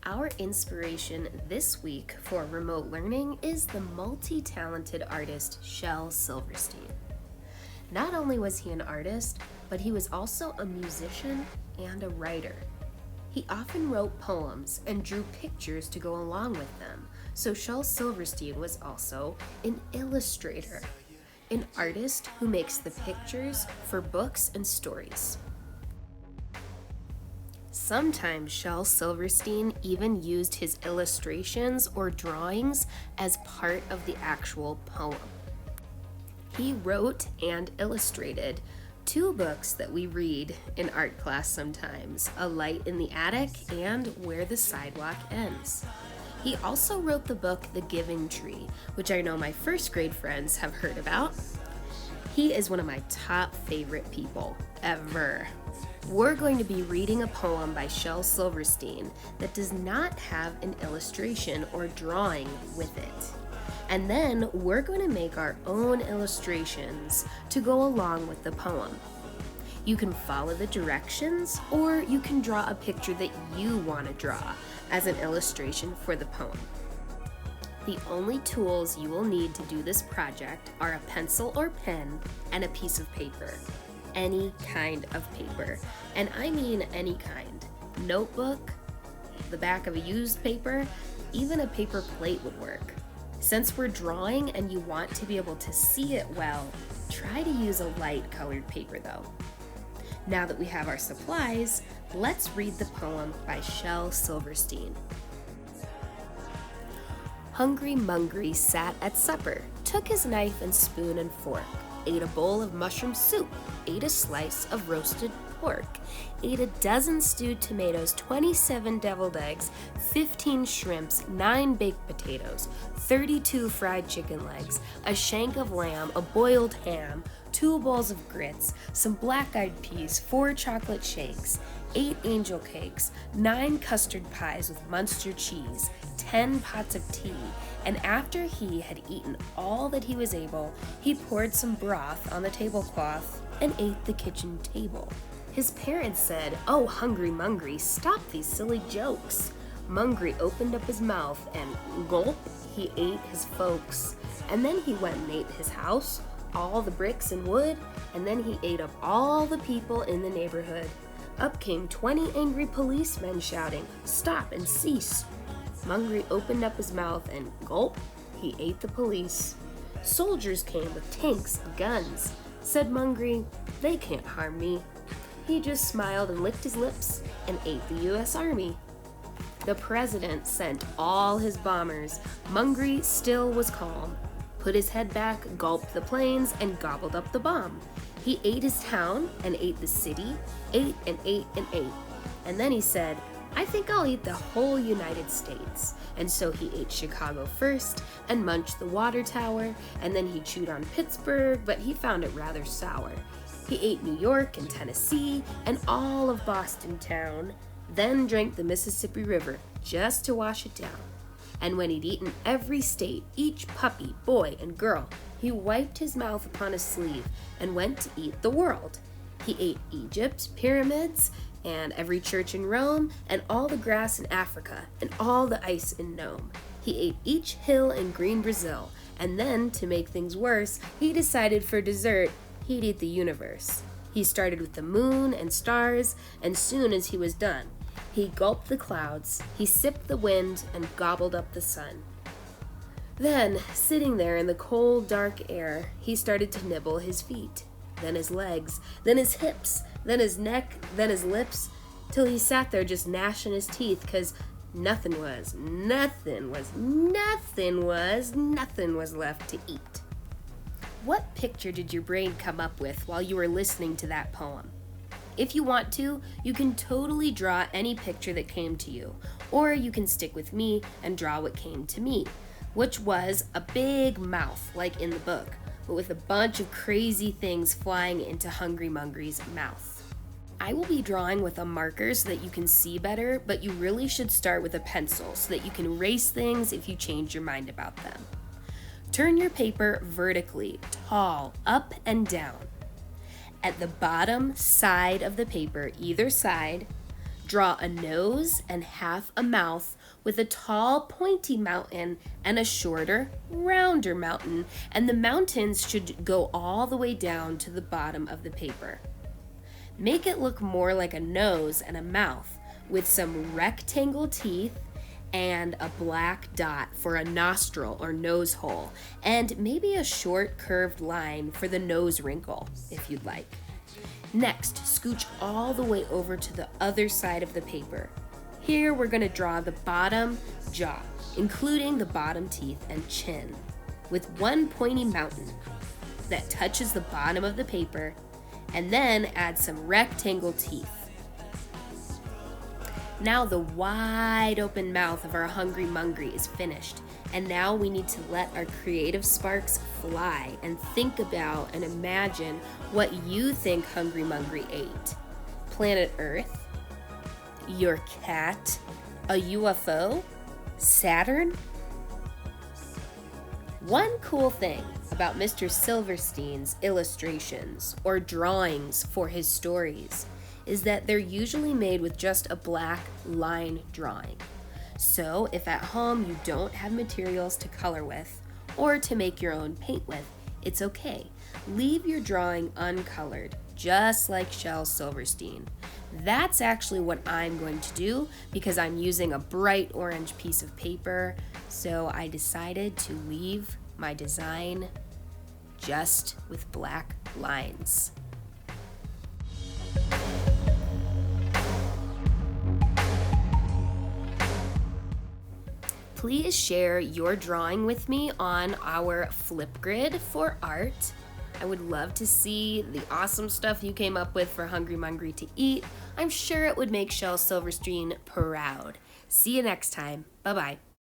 Our inspiration this week for remote learning is the multi-talented artist Shel Silverstein. Not only was he an artist, but he was also a musician and a writer. He often wrote poems and drew pictures to go along with them, so Shel Silverstein was also an illustrator, an artist who makes the pictures for books and stories. Sometimes Shel Silverstein even used his illustrations or drawings as part of the actual poem. He wrote and illustrated two books that we read in art class sometimes, A Light in the Attic and Where the Sidewalk Ends. He also wrote the book The Giving Tree, which I know my first grade friends have heard about. He is one of my top favorite people ever. We're going to be reading a poem by Shel Silverstein that does not have an illustration or drawing with it. And then we're going to make our own illustrations to go along with the poem. You can follow the directions, or you can draw a picture that you want to draw as an illustration for the poem. The only tools you will need to do this project are a pencil or pen and a piece of paper. Any kind of paper, and I mean any kind. Notebook, the back of a used paper, even a paper plate would work. Since we're drawing and you want to be able to see it well, try to use a light colored paper though. Now that we have our supplies, let's read the poem by Shel Silverstein. Hungry Mungry sat at supper, took his knife and spoon and fork, ate a bowl of mushroom soup, ate a slice of roasted pork, ate a dozen stewed tomatoes, 27 deviled eggs, 15 shrimps, 9 baked potatoes, 32 fried chicken legs, a shank of lamb, a boiled ham, 2 bowls of grits, some black-eyed peas, 4 chocolate shakes, 8 angel cakes, 9 custard pies with Munster cheese, 10 pots of tea, and after he had eaten all that he was able, he poured some broth on the tablecloth and ate the kitchen table. His parents said, "Oh, Hungry Mungry, stop these silly jokes." Mungry opened up his mouth and gulp, he ate his folks. And then he went and ate his house, all the bricks and wood, and then he ate up all the people in the neighborhood. Up came 20 angry policemen shouting, "Stop and cease." Mungry opened up his mouth and gulp, he ate the police. Soldiers came with tanks and guns. Said Mungry, "They can't harm me." He just smiled and licked his lips and ate the U.S. Army. The president sent all his bombers. Mungry still was calm. Put his head back, gulped the planes, and gobbled up the bomb. He ate his town and ate the city, ate and ate and ate. And then he said, "I think I'll eat the whole United States." And so he ate Chicago first and munched the water tower, and then he chewed on Pittsburgh, but he found it rather sour. He ate New York and Tennessee and all of Boston town, then drank the Mississippi River just to wash it down. And when he'd eaten every state, each puppy, boy, and girl, he wiped his mouth upon his sleeve and went to eat the world. He ate Egypt, pyramids, and every church in Rome, and all the grass in Africa, and all the ice in Nome. He ate each hill in green Brazil, and then, to make things worse, he decided for dessert he'd eat the universe. He started with the moon and stars, and soon as he was done, he gulped the clouds, he sipped the wind, and gobbled up the sun. Then, sitting there in the cold, dark air, he started to nibble his feet, then his legs, then his hips, then his neck, then his lips, till he sat there just gnashing his teeth, 'cause nothing was left to eat. What picture did your brain come up with while you were listening to that poem? If you want to, you can totally draw any picture that came to you, or you can stick with me and draw what came to me, which was a big mouth like in the book, but with a bunch of crazy things flying into Hungry Mungry's mouth. I will be drawing with a marker so that you can see better, but you really should start with a pencil so that you can erase things if you change your mind about them. Turn your paper vertically, tall, up and down. At the bottom side of the paper, either side, Draw a nose and half a mouth with a tall, pointy mountain and a shorter, rounder mountain, and the mountains should go all the way down to the bottom of the paper. Make it look more like a nose and a mouth with some rectangle teeth and a black dot for a nostril or nose hole, and maybe a short curved line for the nose wrinkle, if you'd like. Next, scooch all the way over to the other side of the paper. Here we're going to draw the bottom jaw, including the bottom teeth and chin, with one pointy mountain that touches the bottom of the paper, and then add some rectangle teeth. Now the wide open mouth of our Hungry Mungry is finished, and now we need to let our creative sparks fly and think about and imagine what you think Hungry Mungry ate. Planet Earth? Your cat? A UFO? Saturn? One cool thing about Mr. Silverstein's illustrations or drawings for his stories is that they're usually made with just a black line drawing. So if at home you don't have materials to color with or to make your own paint with, it's okay. Leave your drawing uncolored, just like Shel Silverstein. That's actually what I'm going to do because I'm using a bright orange piece of paper, so I decided to leave my design just with black lines. Please share your drawing with me on our Flipgrid for art. I would love to see the awesome stuff you came up with for Hungry Mungry to eat. I'm sure it would make Shel Silverstein proud. See you next time. Bye-bye.